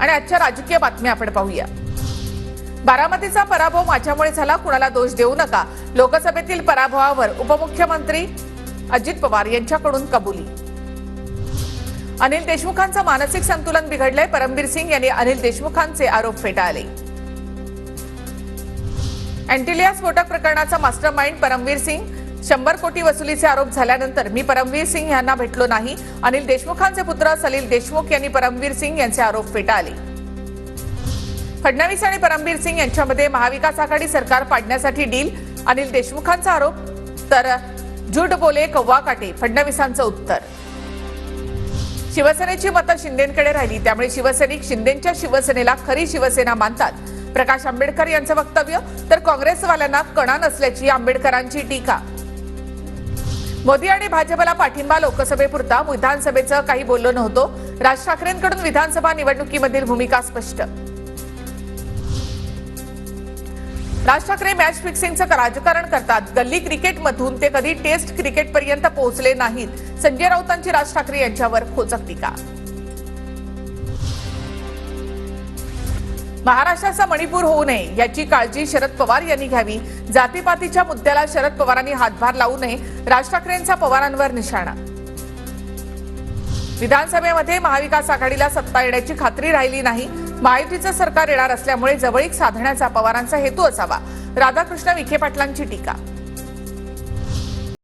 आणि आजच्या राजकीय बातम्या आपण पाहूया। बारामतीचा पराभव माझ्यामुळे झाला, कुणाला दोष देऊ नका। लोकसभेतील पराभवावर उपमुख्यमंत्री अजित पवार यांच्याकडून कबुली। अनिल देशमुखांचं मानसिक संतुलन बिघडलंय, परमबीर सिंग यांनी अनिल देशमुखांचे आरोप फेटाळले। अँटिलिया स्फोटक प्रकरणाचा मास्टरमाइंड परमबीर सिंग, 100 कोटी वसुलीचे आरोप झाल्यानंतर मी परमबीर सिंग यांना भेटलो नाही। अनिल देशमुखांचे पुत्र सलील देशमुख यांनी परमबीर सिंग यांचे आरोप फेटाळले। फडणवीस आणि परमबीर सिंग यांच्यामध्ये महाविकास आघाडी सरकार पाडण्यासाठी डील, अनिल देशमुखांचा आरोप। तर झूट बोले कव्वा काटे, फडणवीसांचं उत्तर। शिवसेनेची मतं शिंदेंकडे राहिली, त्यामुळे शिवसैनिक शिंदेंच्या शिवसेनेला खरी शिवसेना मानतात, प्रकाश आंबेडकर यांचं वक्तव्य। तर काँग्रेसवाल्यांना कणा नसल्याची आंबेडकरांची टीका। मोदी आणि भाजपला पाठिंबा लोकसभेपुरता, विधानसभेचं काही बोललो नव्हतो। राज ठाकरेंकडून विधानसभा निवडणुकीमधील भूमिका स्पष्ट। राज ठाकरे मॅच फिक्सिंगचं राजकारण करतात, गल्ली क्रिकेटमधून ते कधी टेस्ट क्रिकेटपर्यंत पोहोचले नाहीत। संजय राऊतांची राज ठाकरे यांच्यावर खोचक टीका। महाराष्ट्राचा मणिपूर होऊ नये याची काळजी शरद पवार यांनी घ्यावी। जातीपातीच्या मुद्द्याला शरद पवारांनी हातभार लावू नये, राज ठाकरेंचा पवारांवर निशाणा। विधानसभेमध्ये महाविकास आघाडीला सत्ता येण्याची खात्री राहिली नाही, महायुतीचं सरकार येणार असल्यामुळे जवळीक साधण्याचा पवारांचा हेतू असावा, राधाकृष्ण विखे पाटलांची टीका।